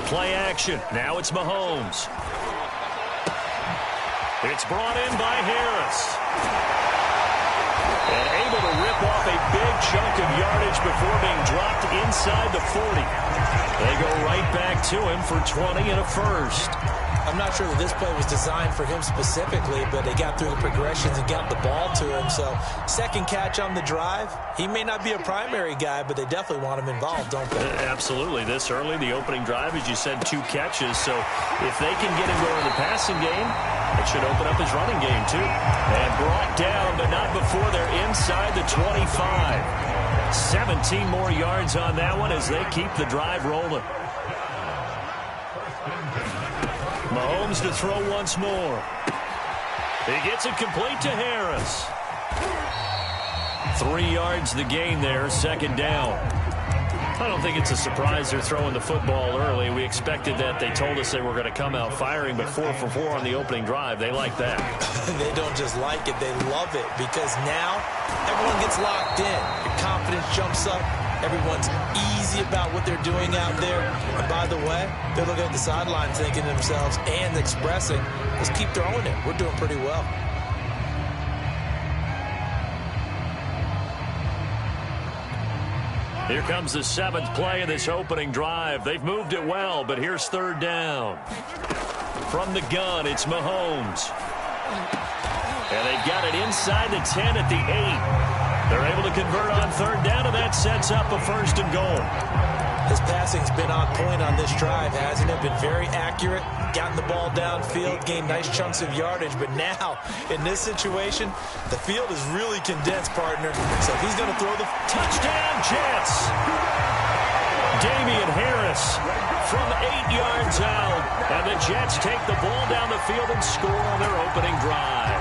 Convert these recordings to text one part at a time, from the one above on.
Play action. Now it's Mahomes. It's brought in by Harris. And able to rip off a big chunk of yardage before being dropped inside the 40. They go right back to him for 20 and a first. I'm not sure that this play was designed for him specifically, but they got through the progressions and got the ball to him. So second catch on the drive. He may not be a primary guy, but they definitely want him involved, don't they? Absolutely. This early, the opening drive, as you said, 2 catches. So if they can get him going in the passing game, it should open up his running game too. And brought down, but not before they're inside the 25. 17 more yards on that one as they keep the drive rolling. Mahomes to throw once more. He gets it complete to Harris. 3 yards the gain there, second down. I don't think it's a surprise they're throwing the football early. We expected that. They told us they were going to come out firing, but 4 for 4 on the opening drive. They like that. They don't just like it, they love it, because now everyone gets locked in. Your confidence jumps up. Everyone's easy about what they're doing out there. And by the way, they're looking at the sideline thinking to themselves and expressing, let's keep throwing it. We're doing pretty well. Here comes the 7th play of this opening drive. They've moved it well, but here's third down. From the gun, it's Mahomes. And they've got it inside the 10 at the 8. They're able to convert on third down, and that sets up a first and goal. His passing's been on point on this drive, hasn't it? Been very accurate, gotten the ball downfield, gained nice chunks of yardage. But now, in this situation, the field is really condensed, partner. So if he's going to throw the touchdown, Jets. Damian Harris from 8 yards out. And the Jets take the ball down the field and score on their opening drive.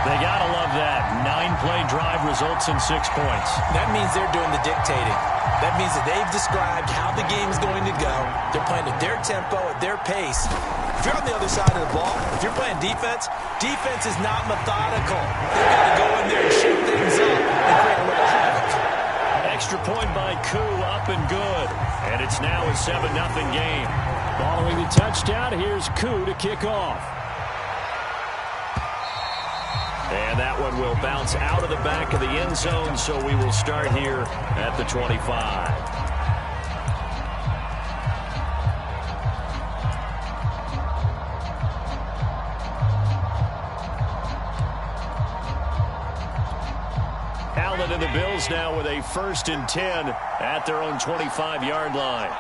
They got to love that. 9-play drive results in 6 points. That means they're doing the dictating. That means that they've described how the game's going to go. They're playing at their tempo, at their pace. If you're on the other side of the ball, if you're playing defense, defense is not methodical. They've got to go in there and shake things up and create a little havoc. Extra point by Koo, up and good. And it's now a 7-0 game. Following the touchdown, here's Koo to kick off. And that one will bounce out of the back of the end zone, so we will start here at the 25. Allen and the Bills now with a 1st and 10 at their own 25-yard line.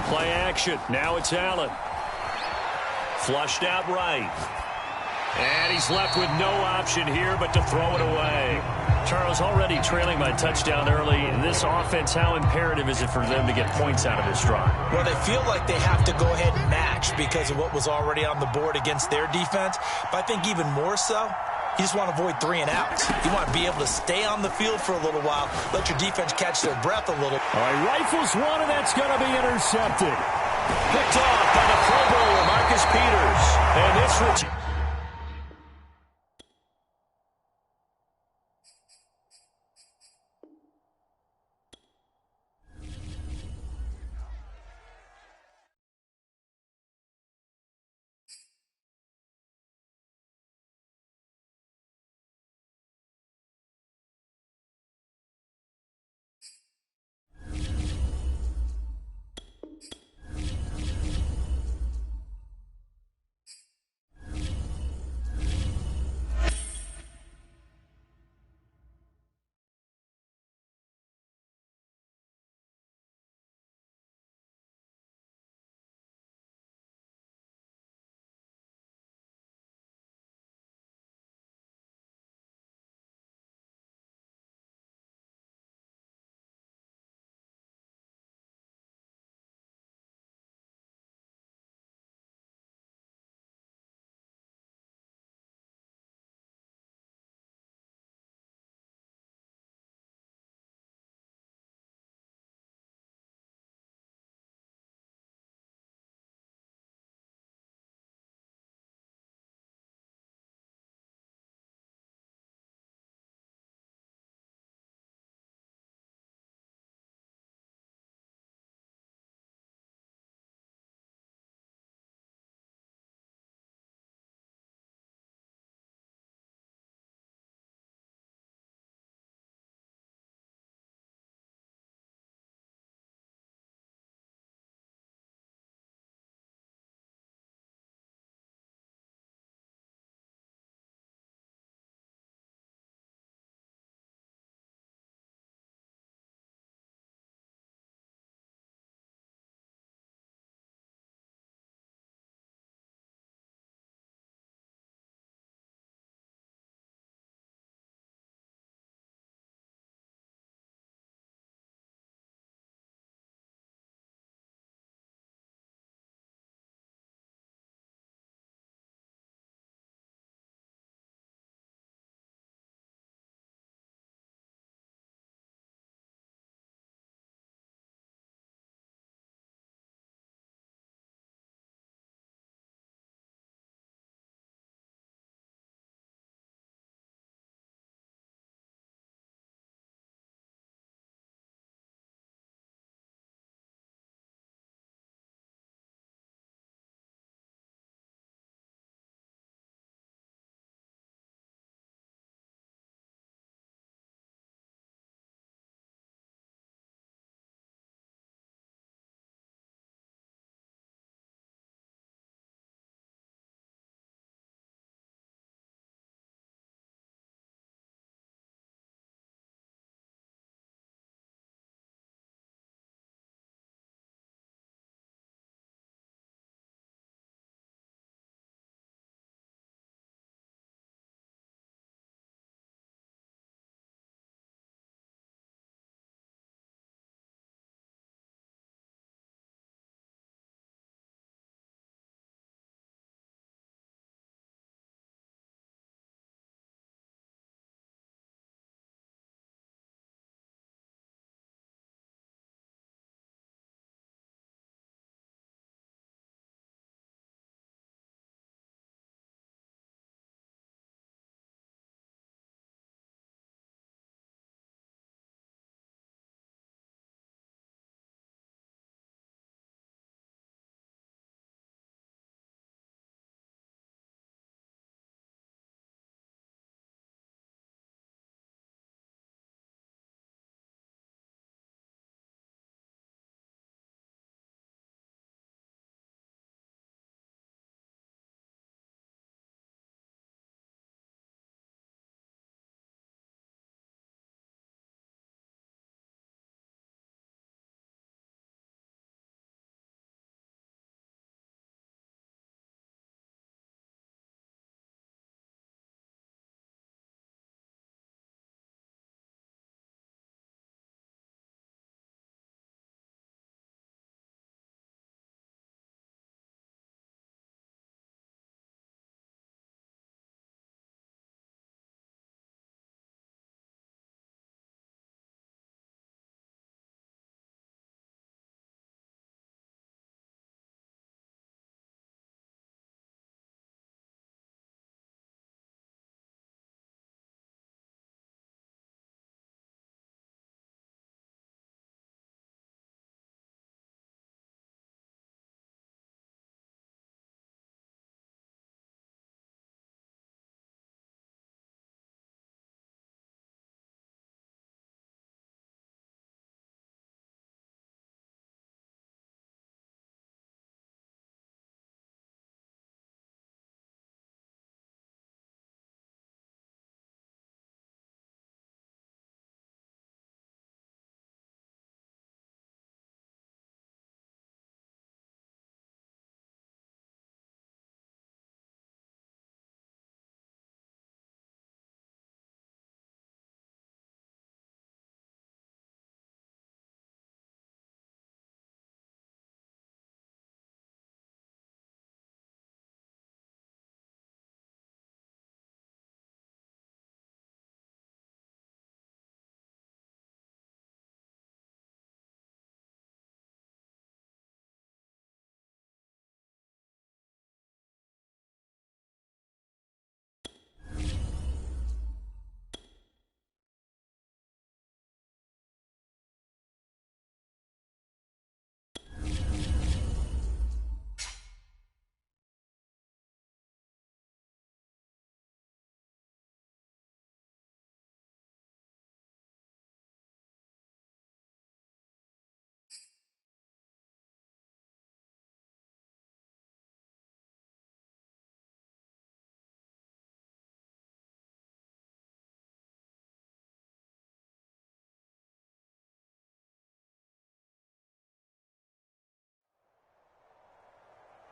Play action. Now it's Allen. Flushed out right. And he's left with no option here but to throw it away. Charles, already trailing by touchdown early. In this offense, how imperative is it for them to get points out of this drive? Well, they feel like they have to go ahead and match because of what was already on the board against their defense. But I think even more so, you just want to avoid 3 and outs. You want to be able to stay on the field for a little while, let your defense catch their breath a little. All right, rifles one, and that's going to be intercepted. Picked off by the Pro Bowler, Marcus Peters. And this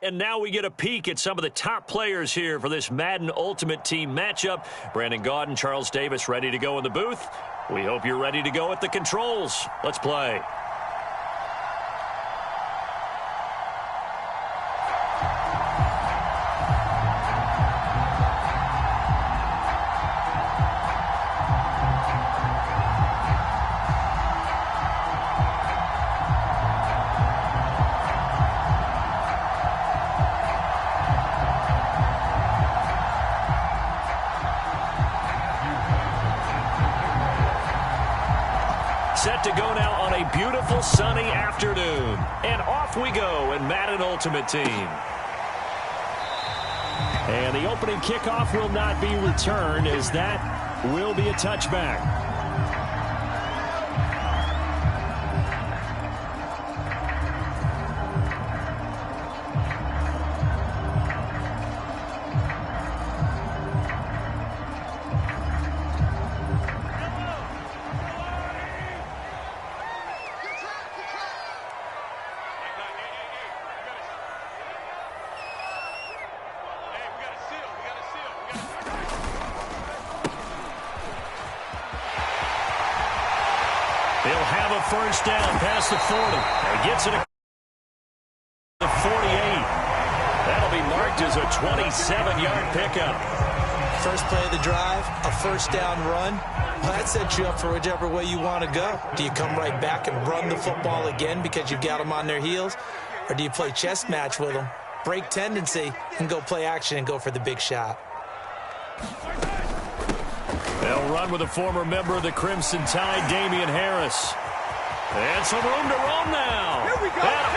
And now we get a peek at some of the top players here for this Madden Ultimate Team matchup. Brandon Gaudin, Charles Davis ready to go in the booth. We hope you're ready to go at the controls. Let's play. Set to go now on a beautiful sunny afternoon. And off we go in Madden Ultimate Team. And the opening kickoff will not be returned, as that will be a touchback. He'll have a first down past the 40. He gets it to the 48. That'll be marked as a 27-yard pickup. First play of the drive, a first down run. Well, that sets you up for whichever way you want to go. Do you come right back and run the football again because you've got them on their heels? Or do you play chess match with them, break tendency, and go play action and go for the big shot? They'll run with a former member of the Crimson Tide, Damian Harris. And some room to roam now. Here we go. And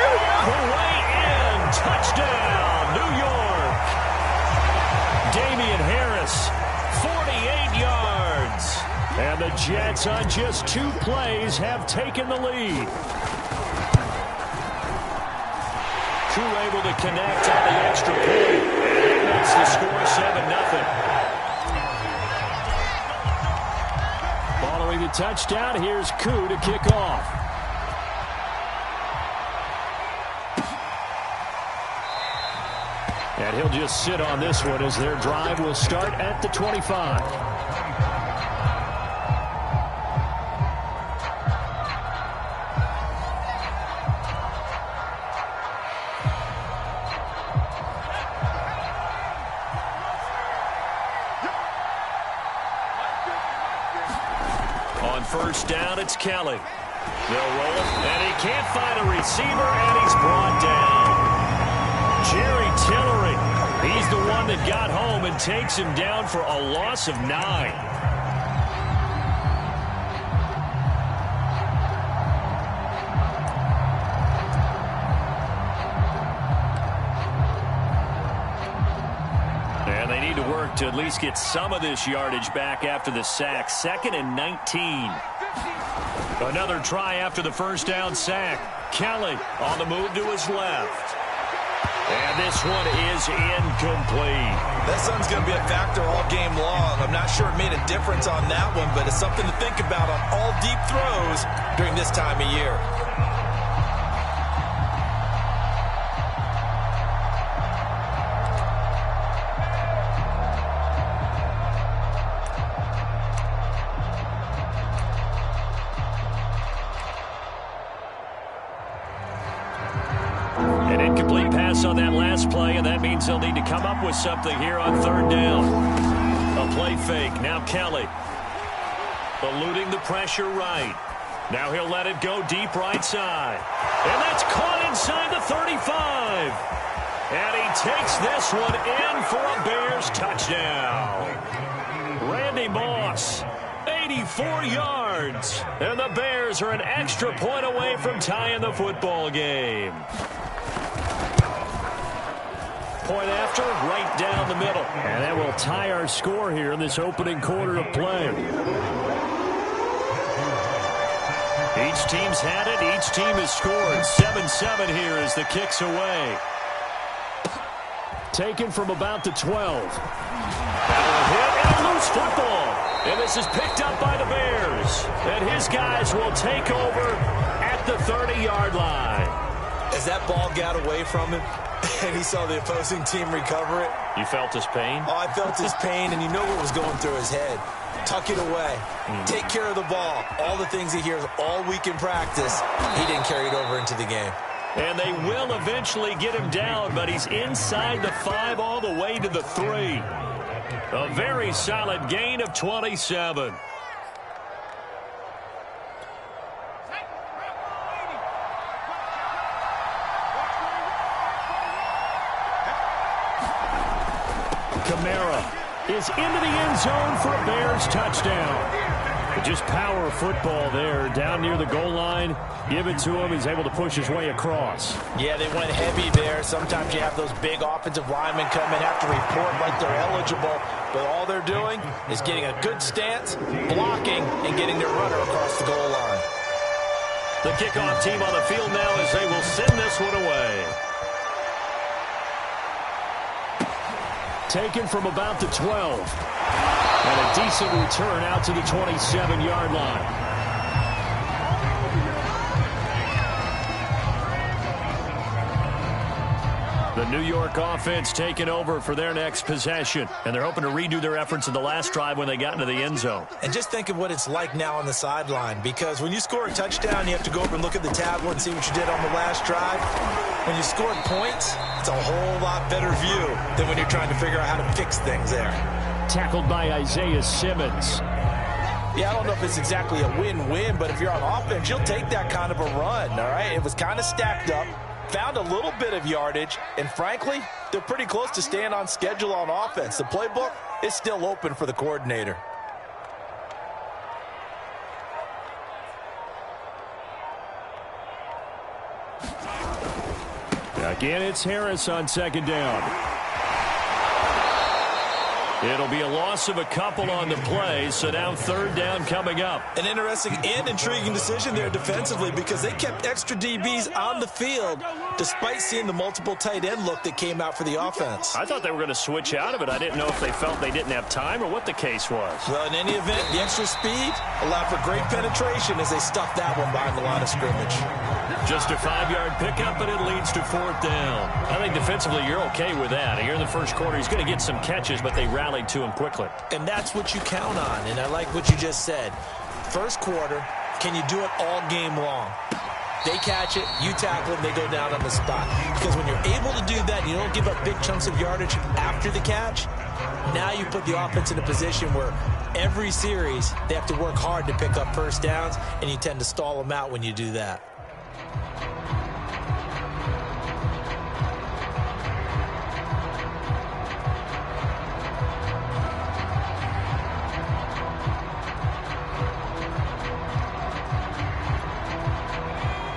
the way in. Touchdown, New York. Damian Harris, 48 yards. And the Jets on just 2 plays have taken the lead. Crew able to connect on the extra point. And that makes the score 7-0. Following the touchdown, here's Koo to kick off. And he'll just sit on this one as their drive will start at the 25. On first down, it's Kelly. They'll roll it, and he can't find a receiver, and he's brought down. Jerry Tillery, he's the one that got home and takes him down for a loss of 9. And they need to work to at least get some of this yardage back after the sack. 2nd and 19. Another try after the first down sack. Kelly on the move to his left. And this one is incomplete. That sun's going to be a factor all game long. I'm not sure it made a difference on that one, but it's something to think about on all deep throws during this time of year. An incomplete pass on that last play, and that means they'll need to come up with something here on 3rd down. A play fake. Now Kelly. Eluding the pressure right. Now he'll let it go deep right side. And that's caught inside the 35. And he takes this one in for a Bears touchdown. Randy Moss, 84 yards. And the Bears are an extra point away from tying the football game. Point after, right down the middle. And that will tie our score here in this opening quarter of play. Each team's had it. Each team has scored. 7-7 here as the kick's away. Taken from about the 12. Hit and a loose football. And this is picked up by the Bears. And his guys will take over at the 30-yard line. As that ball got away from him, and he saw the opposing team recover it. You felt his pain? Oh, I felt his pain, and you know what was going through his head. Tuck it away. Take care of the ball. All the things he hears all week in practice, he didn't carry it over into the game. And they will eventually get him down, but he's inside the 5 all the way to the 3. A very solid gain of 27. Kamara is into the end zone for a Bears touchdown. Just power football there, down near the goal line. Give it to him. He's able to push his way across. Yeah, they went heavy there. Sometimes you have those big offensive linemen come and have to report like they're eligible. But all they're doing is getting a good stance, blocking, and getting their runner across the goal line. The kickoff team on the field now as they will send this one away. Taken from about the 12. And a decent return out to the 27-yard line. The New York offense taking over for their next possession. And they're hoping to redo their efforts in the last drive when they got into the end zone. And just think of what it's like now on the sideline. Because when you score a touchdown, you have to go over and look at the tablet and see what you did on the last drive. When you scored points, it's a whole lot better view than when you're trying to figure out how to fix things there. Tackled by Isaiah Simmons. Yeah, I don't know if it's exactly a win-win, but if you're on offense, you'll take that kind of a run, all right? It was kind of stacked up, found a little bit of yardage, and frankly, they're pretty close to staying on schedule on offense. The playbook is still open for the coordinator. Again, it's Harris on second down. It'll be a loss of a couple on the play, so now third down coming up. An interesting and intriguing decision there defensively because they kept extra DBs on the field despite seeing the multiple tight end look that came out for the offense. I thought they were going to switch out of it. I didn't know if they felt they didn't have time or what the case was. Well, in any event, the extra speed allowed for great penetration as they stuffed that one behind the line of scrimmage. Just a 5-yard pickup, and it leads to fourth down. I think defensively you're okay with that. Here in the first quarter, he's going to get some catches, but they rallied to him quickly. And that's what you count on, and I like what you just said. First quarter, can you do it all game long? They catch it, you tackle them, they go down on the spot. Because when you're able to do that and you don't give up big chunks of yardage after the catch, now you put the offense in a position where every series they have to work hard to pick up first downs, and you tend to stall them out when you do that.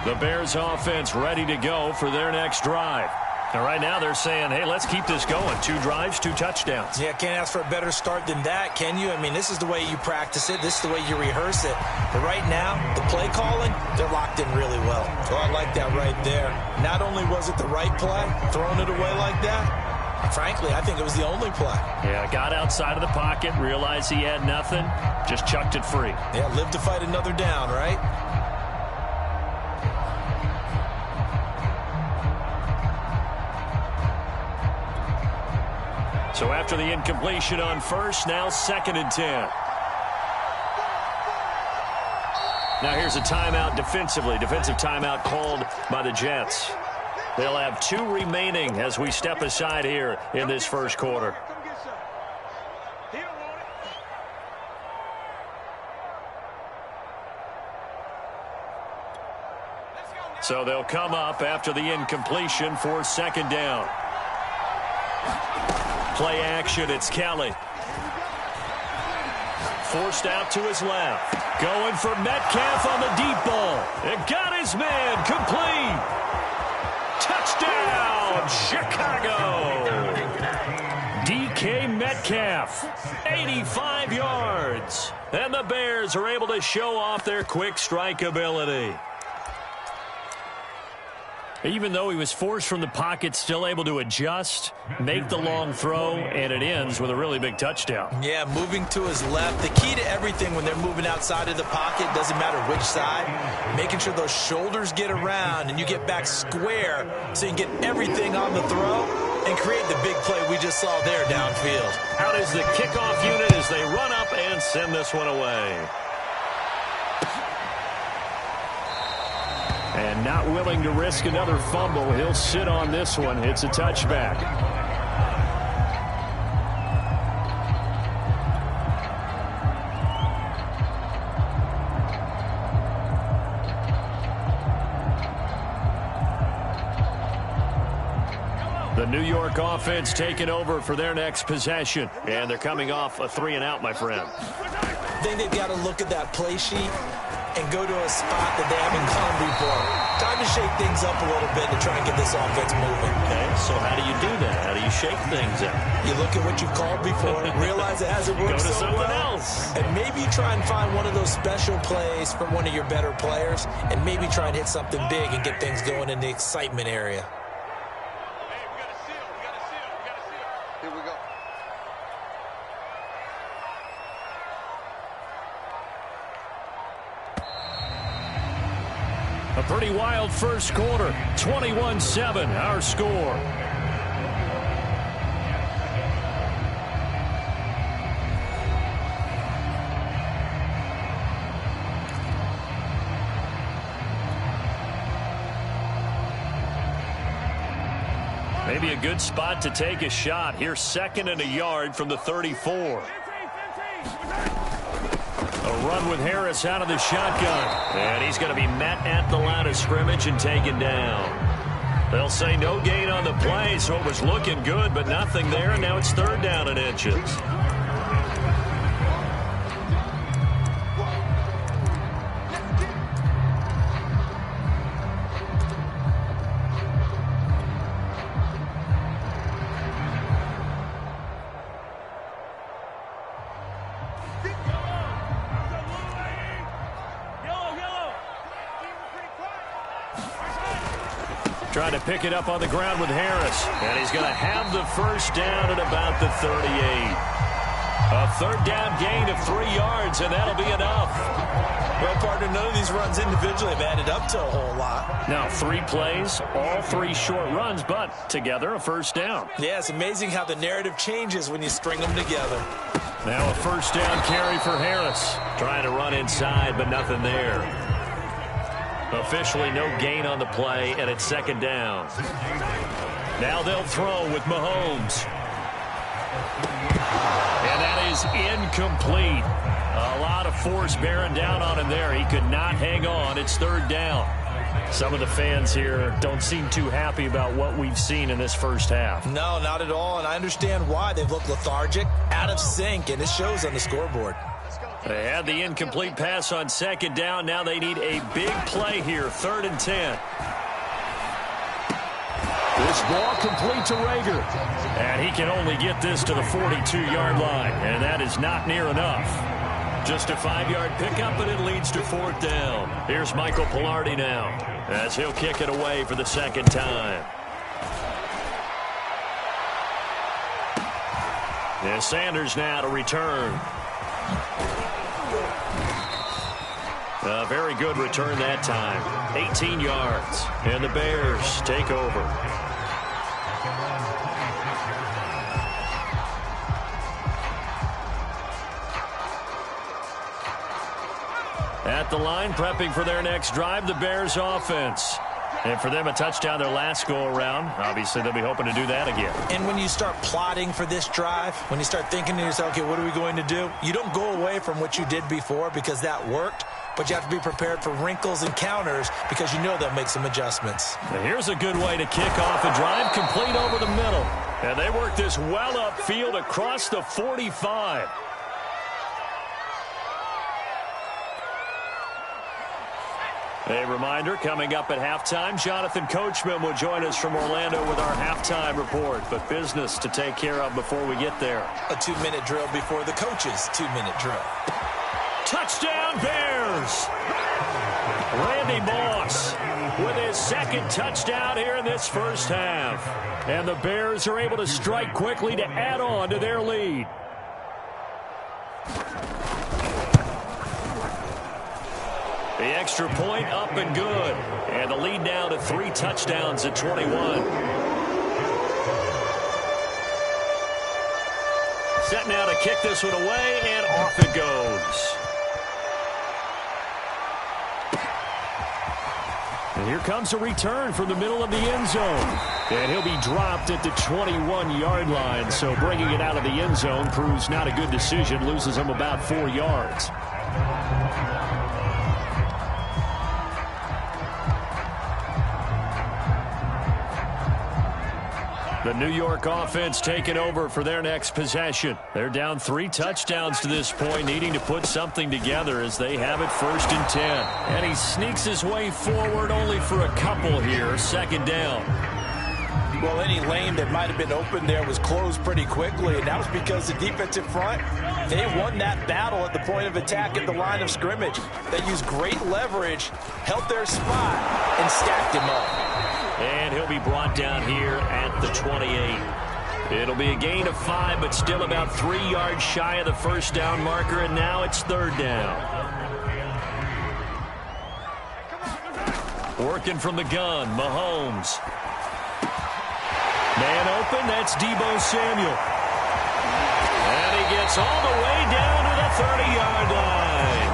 The Bears offense ready to go for their next drive. And right now they're saying, hey, let's keep this going. 2 drives, 2 touchdowns. Yeah, can't ask for a better start than that, can you? I mean, this is the way you practice it. This is the way you rehearse it. But right now, the play calling, they're locked in really well. So I like that right there. Not only was it the right play, throwing it away like that, frankly, I think it was the only play. Yeah, got outside of the pocket, realized he had nothing, just chucked it free. Yeah, live to fight another down, right? So after the incompletion on first, now 2nd and 10. Now here's a timeout defensively. Defensive timeout called by the Jets. They'll have 2 remaining as we step aside here in this first quarter. So they'll come up after the incompletion for 2nd down. Play action, it's Kelly. Forced out to his left. Going for Metcalf on the deep ball. It got his man complete. Touchdown, Chicago. DK Metcalf, 85 yards. And the Bears are able to show off their quick strike ability. Even though he was forced from the pocket, still able to adjust, make the long throw, and it ends with a really big touchdown. Yeah, moving to his left. The key to everything when they're moving outside of the pocket, doesn't matter which side, making sure those shoulders get around and you get back square so you can get everything on the throw and create the big play we just saw there downfield. Out is the kickoff unit as they run up and send this one away. And not willing to risk another fumble, he'll sit on this one. It's a touchback. The New York offense taking over for their next possession. And they're coming off a 3-and-out, my friend. I think they've got to look at that play sheet and go to a spot that they haven't come before. Time to shake things up a little bit to try and get this offense moving. Okay, so how do you do that? How do you shake things up? You look at what you've called before, realize it hasn't worked so well. Go to something else. And maybe try and find one of those special plays from one of your better players, and maybe try and hit something big and get things going in the excitement area. A pretty wild first quarter. 21-7, our score. Maybe a good spot to take a shot. Here's 2nd and a yard from the 34. A run with Harris out of the shotgun. And he's going to be met at the line of scrimmage and taken down. They'll say no gain on the play, so it was looking good, but nothing there, and now it's 3rd down and inches. Trying to pick it up on the ground with Harris. And he's going to have the first down at about the 38. A 3rd down gain of 3 yards, and that'll be enough. Well, partner, none of these runs individually have added up to a whole lot. Now, 3 plays, all 3 short runs, but together a first down. Yeah, it's amazing how the narrative changes when you string them together. Now a first down carry for Harris. Trying to run inside, but nothing there. Officially no gain on the play, and it's 2nd down. Now they'll throw with Mahomes. And that is incomplete. A lot of force bearing down on him there. He could not hang on. It's 3rd down. Some of the fans here don't seem too happy about what we've seen in this first half. No, not at all, and I understand why. They've looked lethargic, out of sync, and it shows on the scoreboard. They had the incomplete pass on 2nd down. Now they need a big play here, 3rd and 10. This ball complete to Rager. And he can only get this to the 42-yard line, and that is not near enough. Just a 5-yard pickup, but it leads to 4th down. Here's Michael Pilardi now, as he'll kick it away for the 2nd time. And Sanders now to return. A very good return that time. 18 yards. And the Bears take over. At the line, prepping for their next drive, the Bears offense. And for them, a touchdown their last go-around. Obviously, they'll be hoping to do that again. And when you start plotting for this drive, when you start thinking to yourself, okay, what are we going to do? You don't go away from what you did before because that worked. But you have to be prepared for wrinkles and counters because you know they'll make some adjustments. And here's a good way to kick off a drive, complete over the middle. And they work this well upfield across the 45. A reminder, coming up at halftime, Jonathan Coachman will join us from Orlando with our halftime report. But business to take care of before we get there. A 2-minute drill before the coach's 2-minute drill. Touchdown, Bears! Randy Moss with his second touchdown here in this first half. And the Bears are able to strike quickly to add on to their lead. The extra point up and good. And the lead now to 3 touchdowns at 21. Set now to kick this one away, and off it goes. And here comes a return from the middle of the end zone. And he'll be dropped at the 21-yard line. So bringing it out of the end zone proves not a good decision. Loses him about 4 yards. The New York offense taking over for their next possession. They're down 3 touchdowns to this point, needing to put something together as they have it 1st and 10. And he sneaks his way forward only for a couple here. 2nd down. Well, any lane that might have been open there was closed pretty quickly, and that was because the defensive front, they won that battle at the point of attack at the line of scrimmage. They used great leverage, held their spot, and stacked him up. And he'll be brought down here at the 28. It'll be a gain of 5, but still about 3 yards shy of the first down marker, and now it's 3rd down. Working from the gun, Mahomes. Man open, that's Deebo Samuel. And he gets all the way down to the 30-yard line.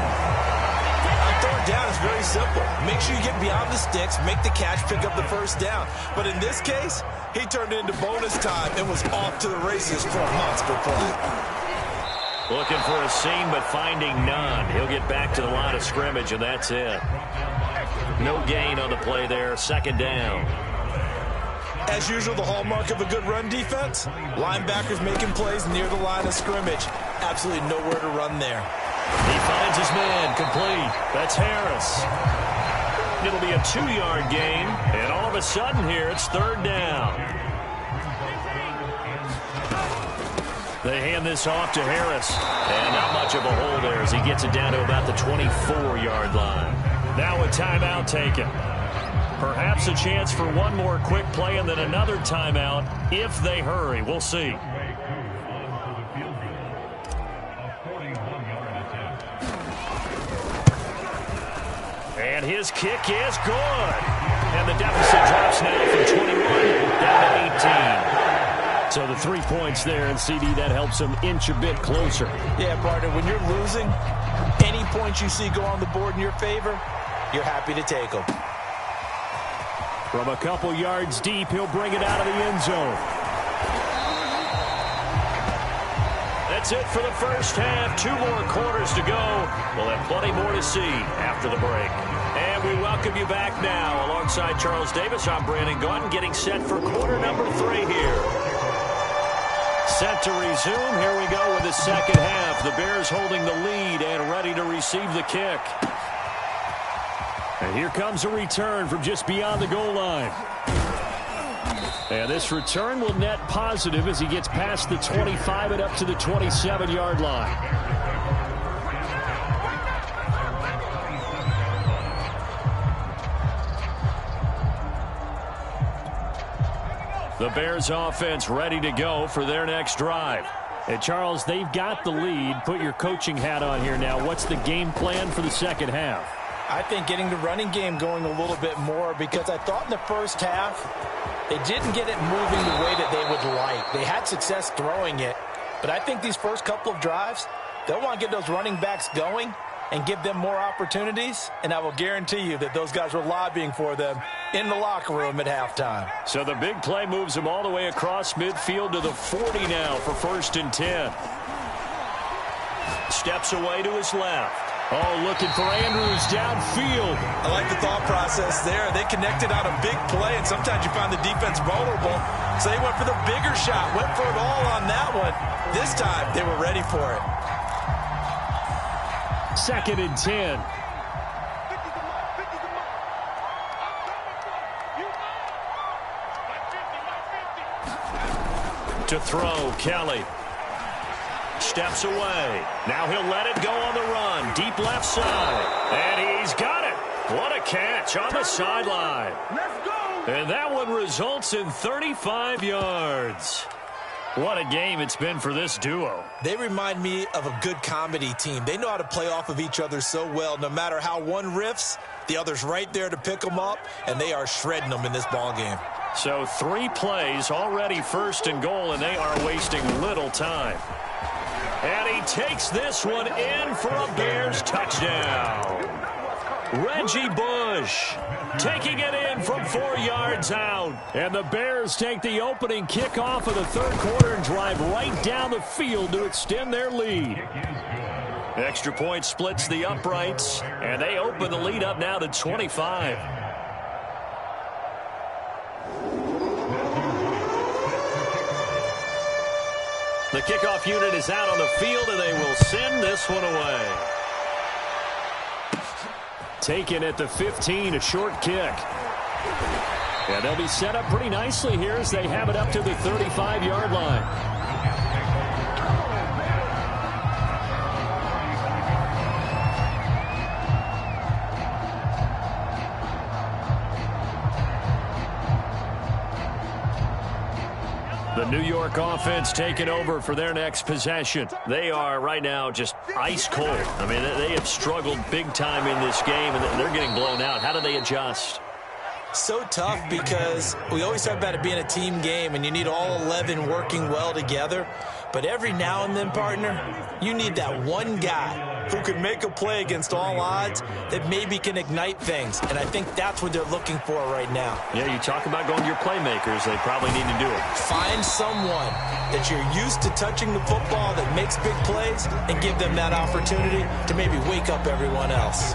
On 3rd down is very simple. Make sure you get beyond the sticks, make the catch, pick up the 1st down. But in this case, he turned it into bonus time and was off to the races for a monster play. Looking for a seam, but finding none. He'll get back to the line of scrimmage, and that's it. No gain on the play there. 2nd down. As usual, the hallmark of a good run defense, linebackers making plays near the line of scrimmage. Absolutely nowhere to run there. He finds his man, complete. That's Harris. It'll be a 2-yard gain, and all of a sudden here, it's 3rd down. They hand this off to Harris, and not much of a hole there as he gets it down to about the 24-yard line. Now a timeout taken. Perhaps a chance for one more quick play and then another timeout if they hurry. We'll see. And his kick is good. And the deficit drops now from 21 down to 18. So the 3 points there, and CD, that helps him inch a bit closer. Yeah, partner, when you're losing, any points you see go on the board in your favor, you're happy to take them. From a couple yards deep, he'll bring it out of the end zone. That's it for the first half. 2 more quarters to go. We'll have plenty more to see after the break. And we welcome you back now. Alongside Charles Davis, I'm Brandon Gaudin, getting set for quarter number 3 here. Set to resume. Here we go with the second half. The Bears holding the lead and ready to receive the kick. And here comes a return from just beyond the goal line. And this return will net positive as he gets past the 25 and up to the 27-yard line. The Bears offense ready to go for their next drive. And Charles, they've got the lead. Put your coaching hat on here now. What's the game plan for the second half? I think getting the running game going a little bit more, because I thought in the first half they didn't get it moving the way that they would like. They had success throwing it, but I think these first couple of drives, they'll want to get those running backs going and give them more opportunities, and I will guarantee you that those guys were lobbying for them in the locker room at halftime. So the big play moves him all the way across midfield to the 40 now for 1st and 10. Steps away to his left. Oh, looking for Andrews downfield. I like the thought process there. They connected on a big play, and sometimes you find the defense vulnerable. So they went for the bigger shot, went for it all on that one. This time, they were ready for it. 2nd and 10. To throw, Kelly. Steps away. Now he'll let it go on the run. Deep left side. And he's got it. What a catch on the sideline. Let's go. And that one results in 35 yards. What a game it's been for this duo. They remind me of a good comedy team. They know how to play off of each other so well. No matter how one riffs, the other's right there to pick them up, and they are shredding them in this ball game. So 3 plays, already first and goal, and they are wasting little time. And he takes this one in for a Bears touchdown. Reggie Bush taking it in from 4 yards out. And the Bears take the opening kickoff of the third quarter and drive right down the field to extend their lead. Extra point splits the uprights, and they open the lead up now to 25. The kickoff unit is out on the field, and they will send this one away. Taken at the 15, a short kick. And they'll be set up pretty nicely here as they have it up to the 35-yard line. The New York offense taking over for their next possession. They are right now just ice cold. I mean, they have struggled big time in this game, and they're getting blown out. How do they adjust? So tough because we always talk about it being a team game, and you need all 11 working well together. But every now and then, partner, you need that one guy who can make a play against all odds that maybe can ignite things. And I think that's what they're looking for right now. Yeah, you talk about going to your playmakers. They probably need to do it. Find someone that you're used to touching the football that makes big plays and give them that opportunity to maybe wake up everyone else.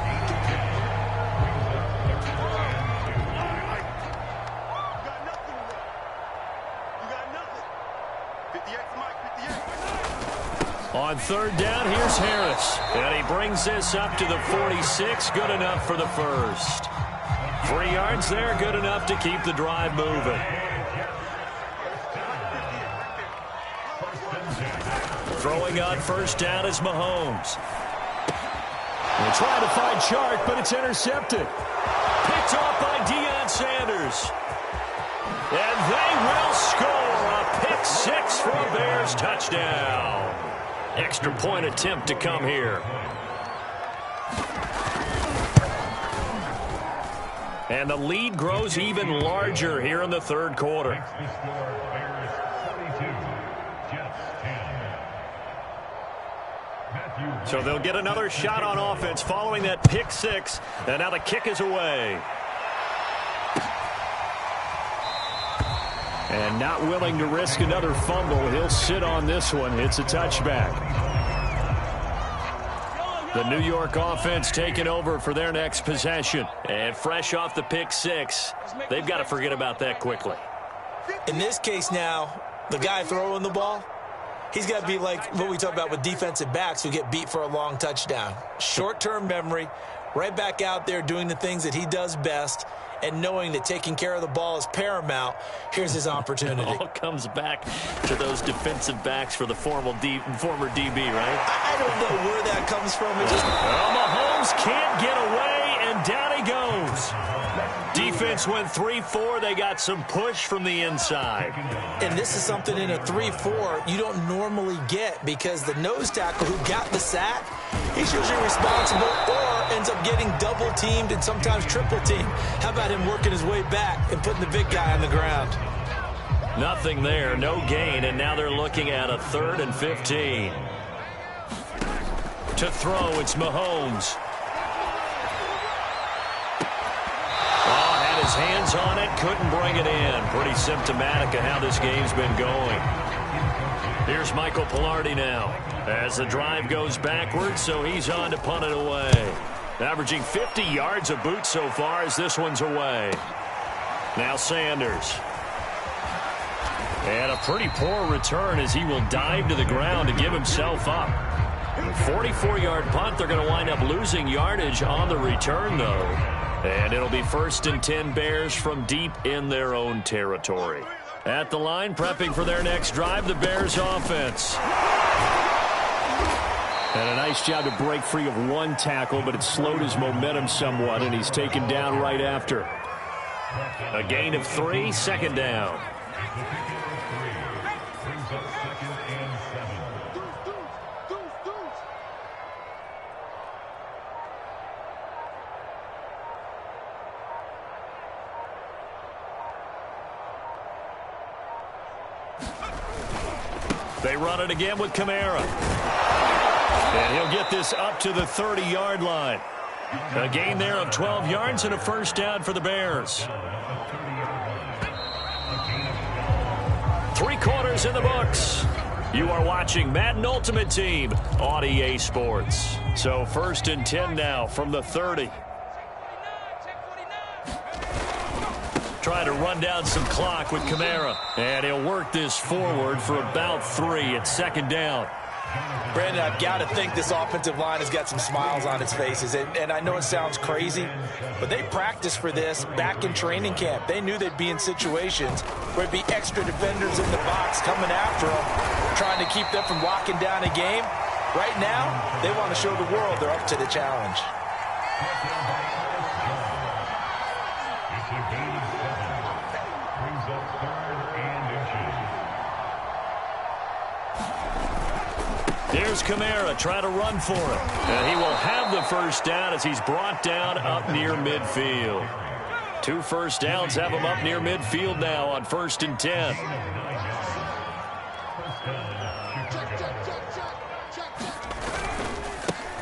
On third down, here's Harris. And he brings this up to the 46. Good enough for the first. 3 yards there, good enough to keep the drive moving. Throwing on first down is Mahomes. They're trying to find Chark, but it's intercepted. Picked off by Deion Sanders. And they will score a pick 6 for a Bears touchdown. Extra point attempt to come here. And the lead grows even larger here in the third quarter. So they'll get another shot on offense following that pick 6. And now the kick is away. And not willing to risk another fumble, he'll sit on this one. It's a touchback. The New York offense taking over for their next possession. And fresh off the pick 6, they've got to forget about that quickly. In this case now, the guy throwing the ball, he's got to be like what we talk about with defensive backs who get beat for a long touchdown. Short-term memory, right back out there doing the things that he does best, and knowing that taking care of the ball is paramount. Here's his opportunity. It all comes back to those defensive backs for the former DB, right? I don't know where that comes from. Well, Mahomes can't get away, and down he goes. Defense went 3-4. They got some push from the inside. And this is something in a 3-4 you don't normally get, because the nose tackle who got the sack, he's usually responsible or ends up getting double teamed and sometimes triple teamed. How about him working his way back and putting the big guy on the ground? Nothing there, no gain, and now they're looking at a 3rd and 15. To throw, it's Mahomes. His hands on it, couldn't bring it in. Pretty symptomatic of how this game's been going. Here's Michael Pilardi now as the drive goes backwards, so he's on to punt it away. Averaging 50 yards a boot so far as this one's away. Now Sanders. And a pretty poor return as he will dive to the ground to give himself up. 44-yard punt. They're going to wind up losing yardage on the return, though. And it'll be 1st and 10 Bears from deep in their own territory. At the line, prepping for their next drive, the Bears offense. And a nice job to break free of one tackle, but it slowed his momentum somewhat, and he's taken down right after. A gain of 3, second down. They run it again with Kamara. And he'll get this up to the 30-yard line. A gain there of 12 yards and a first down for the Bears. 3 quarters in the books. You are watching Madden Ultimate Team on EA Sports. So 1st and 10 now from the 30. Trying to run down some clock with Kamara. And he'll work this forward for about 3 at second down. Brandon, I've got to think this offensive line has got some smiles on its faces. And I know it sounds crazy, but they practiced for this back in training camp. They knew they'd be in situations where it'd be extra defenders in the box coming after them, trying to keep them from locking down a game. Right now, they want to show the world they're up to the challenge. Here's Kamara trying to run for it. And he will have the first down as he's brought down up near midfield. 2 first downs have him up near midfield now on 1st and 10.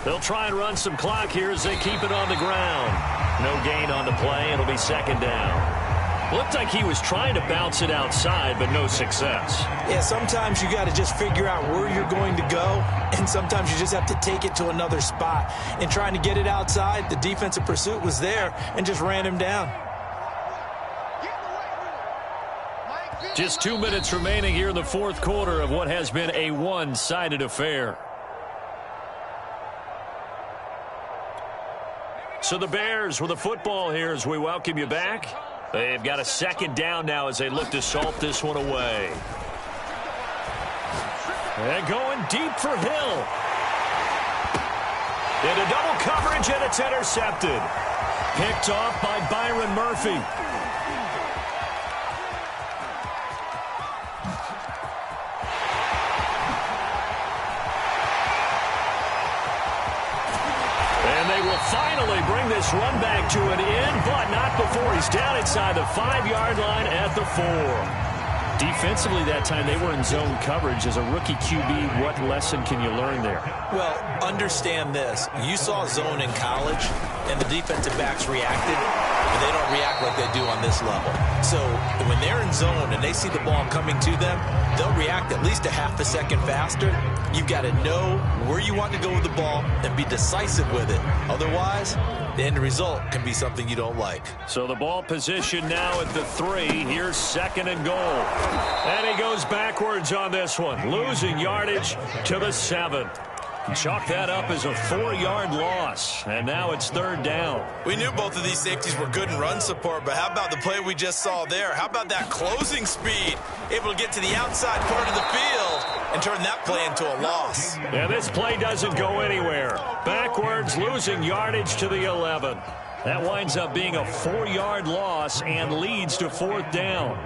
They'll try and run some clock here as they keep it on the ground. No gain on the play. It'll be second down. Looked like he was trying to bounce it outside, but no success. Yeah, sometimes you got to just figure out where you're going to go, and sometimes you just have to take it to another spot. And trying to get it outside, the defensive pursuit was there and just ran him down. Just 2 minutes remaining here in the 4th quarter of what has been a one-sided affair. So the Bears with the football here as we welcome you back. They've got a second down now as they look to salt this one away. And going deep for Hill. Into double coverage, and it's intercepted. Picked off by Byron Murphy. And they will finally bring this run back to an end, but not before he's down inside the 5-yard line at the 4. Defensively that time, they were in zone coverage. As a rookie QB, what lesson can you learn there? Well, understand this. You saw zone in college, and the defensive backs reacted, but they don't react like they do on this level. So when they're in zone and they see the ball coming to them, they'll react at least a half a second faster. You've got to know where you want to go with the ball and be decisive with it. Otherwise, the end result can be something you don't like. So the ball position now at the 3. Here's 2nd and goal. And he goes backwards on this one, losing yardage to the 7. Chalk that up as a 4-yard loss, and now it's 3rd down. We knew both of these safeties were good in run support, but how about the play we just saw there? How about that closing speed? Able to get to the outside part of the field and turn that play into a loss. Yeah, this play doesn't go anywhere. Backwards, losing yardage to the 11. That winds up being a 4-yard loss and leads to 4th down.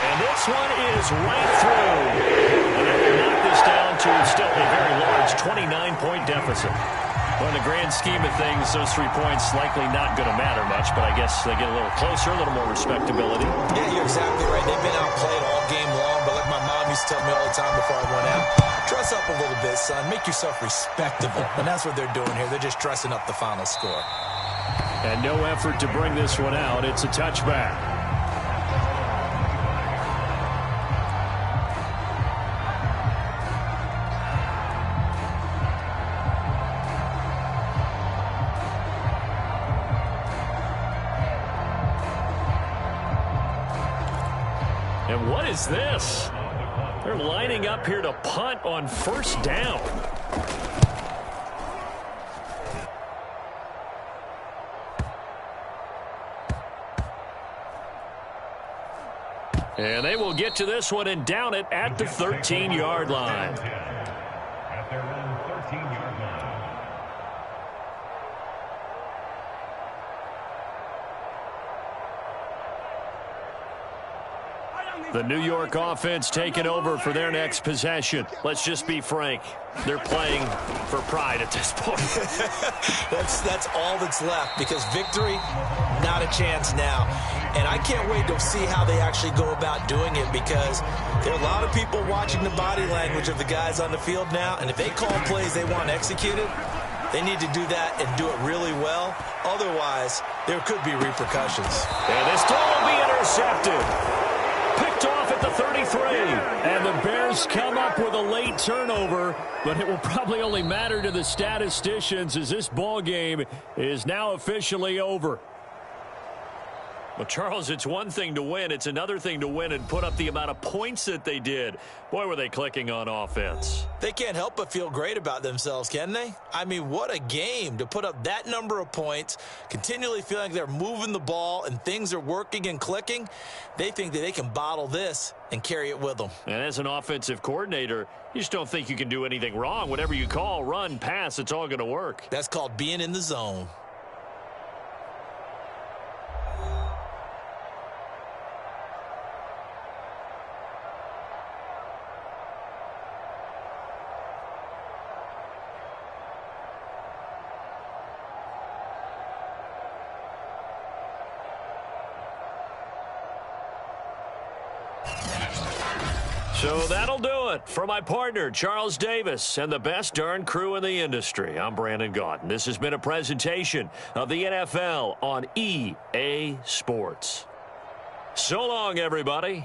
And this one is right through. And they will knock this down to still a very large 29-point deficit. Well, in the grand scheme of things, those 3 points likely not going to matter much, but I guess they get a little closer, a little more respectability. Yeah, you're exactly right. They've been outplayed all game long, but like my mom used to tell me all the time before I went out, dress up a little bit, son. Make yourself respectable. And that's what they're doing here. They're just dressing up the final score. And no effort to bring this one out. It's a touchback. And what is this? They're lining up here to punt on 1st down. And they will get to this one and down it at the 13-yard line. At their own 13-yard line. The New York offense taking over for their next possession. Let's just be frank. They're playing for pride at this point. That's all that's left, because victory, not a chance now. And I can't wait to see how they actually go about doing it, because there are a lot of people watching the body language of the guys on the field now, and if they call plays they want executed, they need to do that and do it really well. Otherwise, there could be repercussions. And this throw will be intercepted. Picked off at the 33. And the Bears come up with a late turnover, but it will probably only matter to the statisticians as this ball game is now officially over. Well, Charles, it's one thing to win. It's another thing to win and put up the amount of points that they did. Boy, were they clicking on offense. They can't help but feel great about themselves, can they? I mean, what a game to put up that number of points, continually feeling like they're moving the ball and things are working and clicking. They think that they can bottle this and carry it with them. And as an offensive coordinator, you just don't think you can do anything wrong. Whatever you call, run, pass, it's all going to work. That's called being in the zone. So that'll do it for my partner, Charles Davis, and the best darn crew in the industry. I'm Brandon Gaudin. This has been a presentation of the NFL on EA Sports. So long, everybody.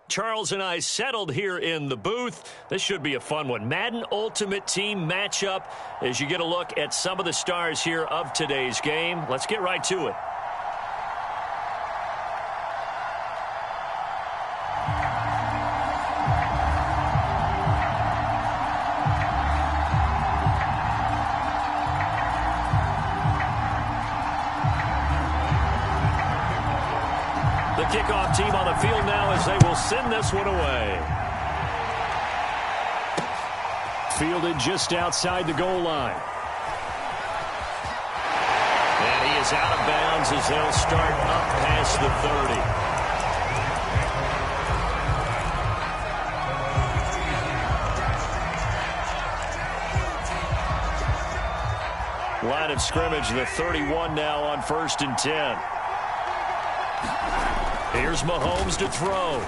Charles and I settled here in the booth. This should be a fun one. Madden Ultimate Team matchup as you get a look at some of the stars here of today's game. Let's get right to it. The kickoff team on the field now as they will send this one away. Fielded just outside the goal line. And he is out of bounds as they'll start up past the 30. Line of scrimmage, the 31 now on 1st and 10. Here's Mahomes to throw.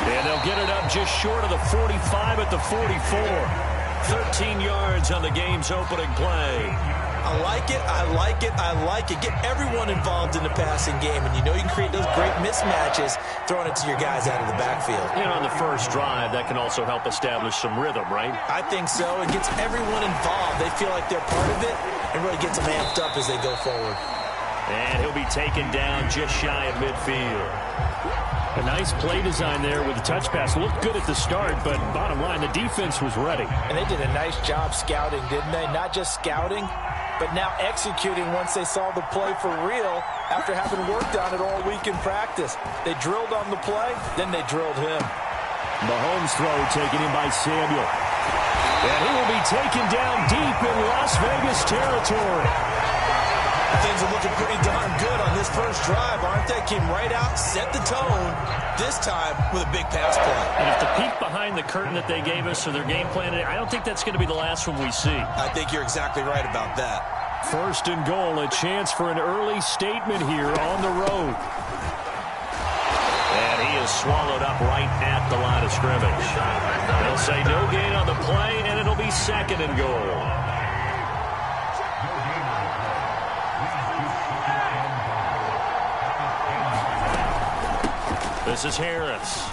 And they'll get it up just short of the 45 at the 44. 13 yards on the game's opening play. I like it, I like it, I like it. Get everyone involved in the passing game, and you know you can create those great mismatches throwing it to your guys out of the backfield. And on the first drive, that can also help establish some rhythm, right? I think so. It gets everyone involved. They feel like they're part of it and really gets them amped up as they go forward. And he'll be taken down just shy of midfield. A nice play design there with the touch pass. Looked good at the start, but bottom line, the defense was ready. And they did a nice job scouting, didn't they? Not just scouting, but now executing once they saw the play for real after having worked on it all week in practice. They drilled on the play, then they drilled him. Mahomes' throw taken in by Samuel. And he will be taken down deep in Las Vegas territory. Things are looking pretty darn good on this first drive, aren't they? Came right out, set the tone, this time with a big pass play. And if the peek behind the curtain that they gave us or their game plan, I don't think that's going to be the last one we see. I think you're exactly right about that. First and goal, a chance for an early statement here on the road. And he is swallowed up right at the line of scrimmage. They'll say no gain on the play, and it'll be second and goal. This is Harris.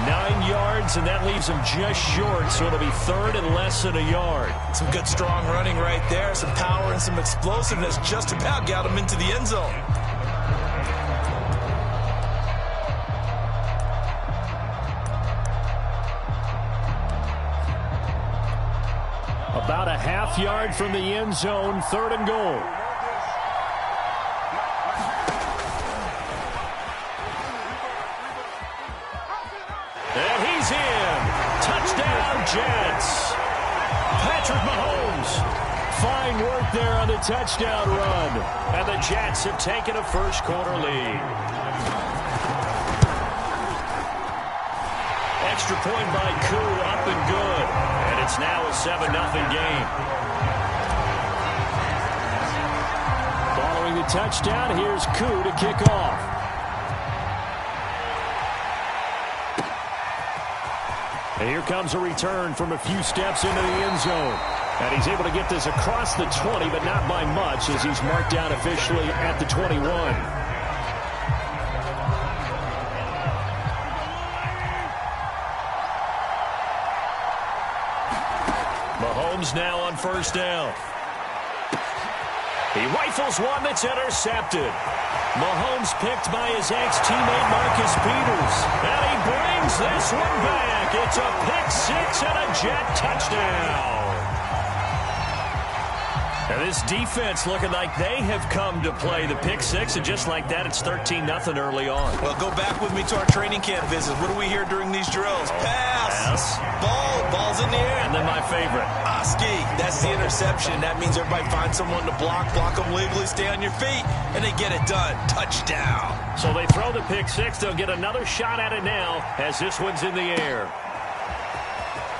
9 yards, and that leaves him just short, so it'll be third and less than a yard. Some good, strong running right there. Some power and some explosiveness just about got him into the end zone. About a half yard from the end zone, third and goal. And he's in. Touchdown, Jets. Patrick Mahomes. Fine work there on the touchdown run. And the Jets have taken a first quarter lead. Extra point by Koo, up and good. And it's now a 7-0 game. Following the touchdown, here's Koo to kick off. And here comes a return from a few steps into the end zone. And he's able to get this across the 20, but not by much, as he's marked down officially at the 21. Mahomes now on first down. He rifles one that's intercepted. Mahomes picked by his ex-teammate Marcus Peters. And he brings this one back. It's a pick six and a Jet touchdown. And this defense looking like they have come to play the pick six, and just like that, it's 13-0 early on. Well, go back with me to our training camp visits. What do we hear during these drills? Pass. Ball's in the air. And then my favorite. Oski. That's the interception. That means everybody finds someone to block them legally, stay on your feet, and they get it done. Touchdown. So they throw the pick six. They'll get another shot at it now as this one's in the air.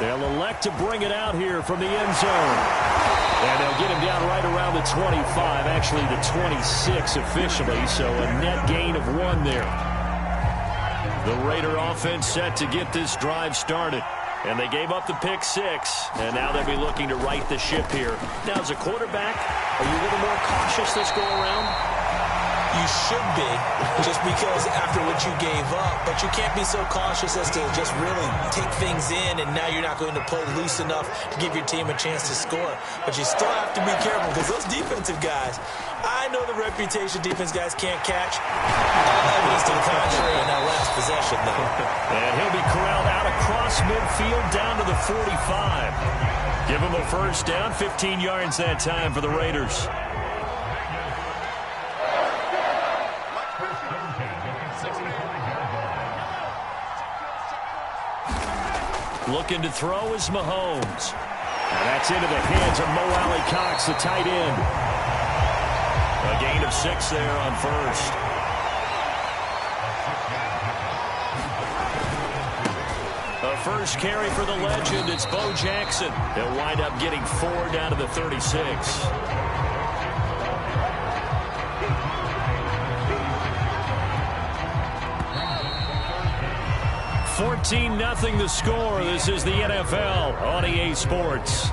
They'll elect to bring it out here from the end zone. And they'll get him down right around the 25, actually the 26 officially, so a net gain of 1 there. The Raider offense set to get this drive started. And they gave up the pick six, and now they'll be looking to right the ship here. Now, as a quarterback, are you a little more cautious this go around? You should be, just because after what you gave up. But you can't be so cautious as to just really take things in, and now you're not going to play loose enough to give your team a chance to score. But you still have to be careful, because those defensive guys, I know the reputation defense guys can't catch. All evidence to the contrary in that last possession, though. And he'll be corralled out across midfield down to the 45. Give him a first down, 15 yards that time for the Raiders. Looking to throw is Mahomes. And that's into the hands of Mo Alley-Cox, the tight end. A gain of 6 there on first. A first carry for the legend. It's Bo Jackson. He'll wind up getting 4 down to the 36. 14-0 the score. This is the NFL on EA Sports.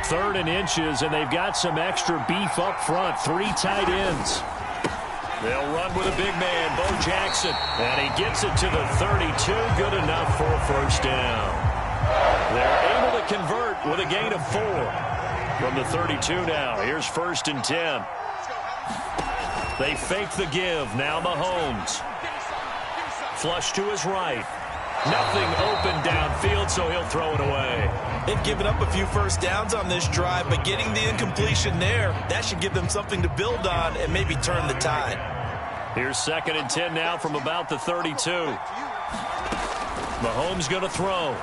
3rd and inches, and they've got some extra beef up front. 3 tight ends. They'll run with a big man, Bo Jackson. And he gets it to the 32. Good enough for a first down. They're able to convert with a gain of 4. From the 32 now. Here's 1st and 10. They fake the give. Now Mahomes. Flush to his right. Nothing open downfield, so he'll throw it away. They've given up a few first downs on this drive, but getting the incompletion there, that should give them something to build on and maybe turn the tide. Here's 2nd and 10 now from about the 32. Mahomes going to throw.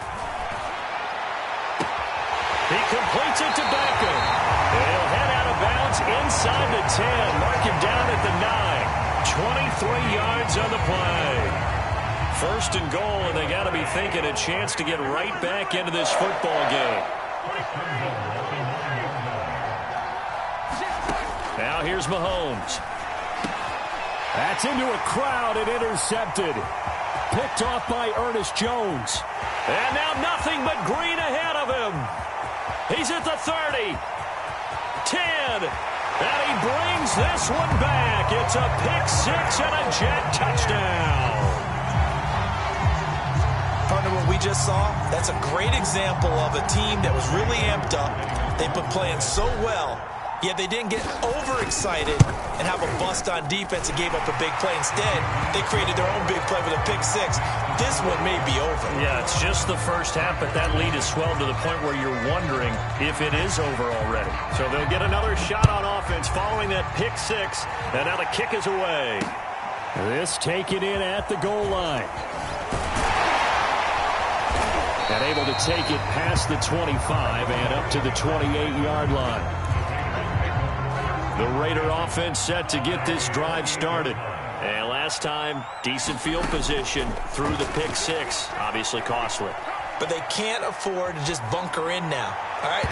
He completes it to Beckham. And he'll head out of bounds inside the 10. Mark him down at the 9. 23 yards on the play. 1st and goal, and they got to be thinking a chance to get right back into this football game. Now here's Mahomes. That's into a crowd and intercepted. Picked off by Ernest Jones. And now nothing but green ahead of him. He's at the 30. 10. And he brings this one back. It's a pick 6 and a Jet touchdown. Partner, what we just saw, that's a great example of a team that was really amped up. They've been playing so well, yet they didn't get overexcited and have a bust on defense and gave up a big play. Instead, they created their own big play with a pick 6. This one may be over. Yeah, it's just the first half, but that lead is swelled to the point where you're wondering if it is over already. So they'll get another shot on offense following that pick 6, and now the kick is away. This taken in at the goal line. And able to take it past the 25 and up to the 28-yard line. The Raider offense set to get this drive started. And last time, decent field position through the pick 6. Obviously costly. But they can't afford to just bunker in now. All right,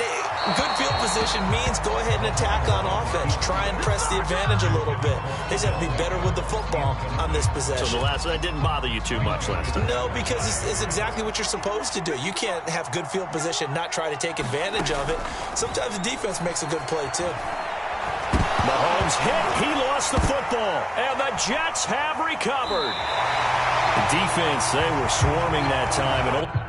good field position means go ahead and attack on offense. Try and press the advantage a little bit. They just have to be better with the football on this possession. So that didn't bother you too much last time? No, because it's exactly what you're supposed to do. You can't have good field position, not try to take advantage of it. Sometimes the defense makes a good play, too. Mahomes hit. He lost the football. And the Jets have recovered. The defense, they were swarming that time.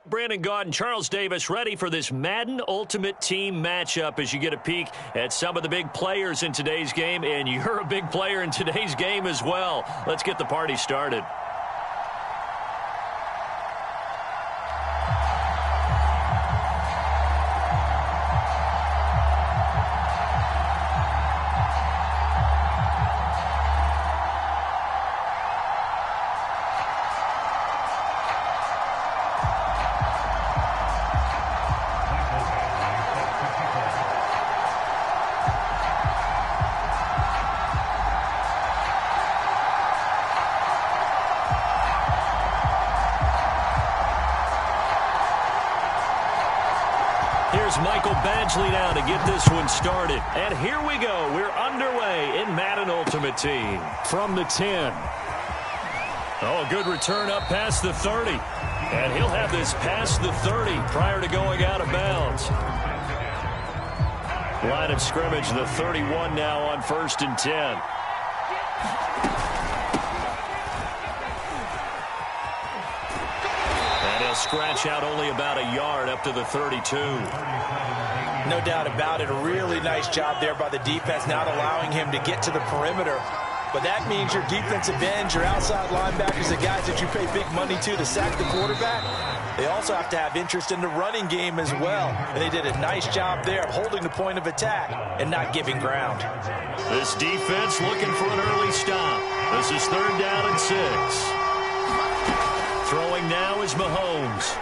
Brandon Gaudin, Charles Davis ready for this Madden Ultimate Team matchup as you get a peek at some of the big players in today's game, and you're a big player in today's game as well. Let's get the party started. Michael Badgley now to get this one started. And here we go. We're underway in Madden Ultimate Team. From the 10. Oh, a good return up past the 30. And he'll have this past the 30 prior to going out of bounds. Line of scrimmage, the 31 now on 1st and 10. They'll scratch out only about a yard up to the 32. No doubt about it. A really nice job there by the defense, not allowing him to get to the perimeter. But that means your defensive ends, your outside linebackers, the guys that you pay big money to sack the quarterback, they also have to have interest in the running game as well. And they did a nice job there of holding the point of attack and not giving ground. This defense looking for an early stop. This is 3rd down and 6. Throwing now is Mahomes.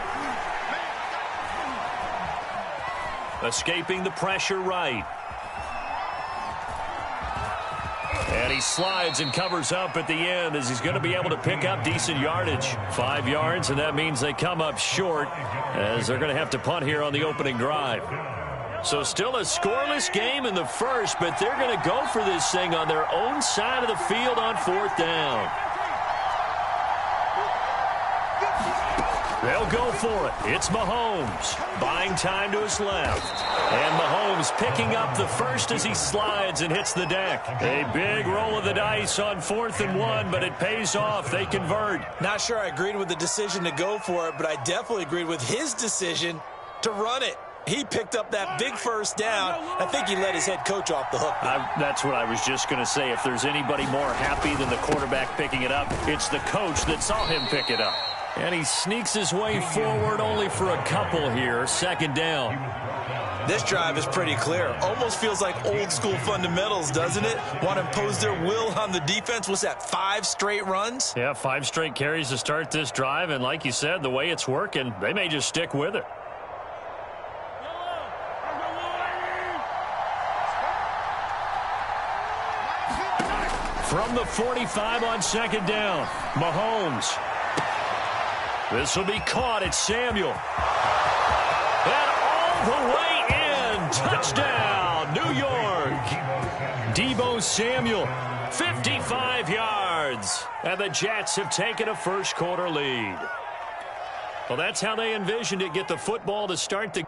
Escaping the pressure right. And he slides and covers up at the end as he's going to be able to pick up decent yardage. 5 yards, and that means they come up short as they're going to have to punt here on the opening drive. So still a scoreless game in the first, but they're going to go for this thing on their own side of the field on 4th down. They'll go for it. It's Mahomes. Buying time to his left. And Mahomes picking up the first as he slides and hits the deck. A big roll of the dice on 4th and 1, but it pays off. They convert. Not sure I agreed with the decision to go for it, but I definitely agreed with his decision to run it. He picked up that big first down. I think he let his head coach off the hook. That's what I was just going to say. If there's anybody more happy than the quarterback picking it up, it's the coach that saw him pick it up. And he sneaks his way forward only for a couple here. 2nd down. This drive is pretty clear. Almost feels like old school fundamentals, doesn't it? Want to impose their will on the defense. Was that 5 straight runs? Yeah, 5 straight carries to start this drive. And like you said, the way it's working, they may just stick with it. From the 45 on 2nd down, Mahomes. This will be caught. It's Samuel. And all the way in. Touchdown, New York. Deebo Samuel, 55 yards. And the Jets have taken a first quarter lead. Well, that's how they envisioned it. Get the football to start the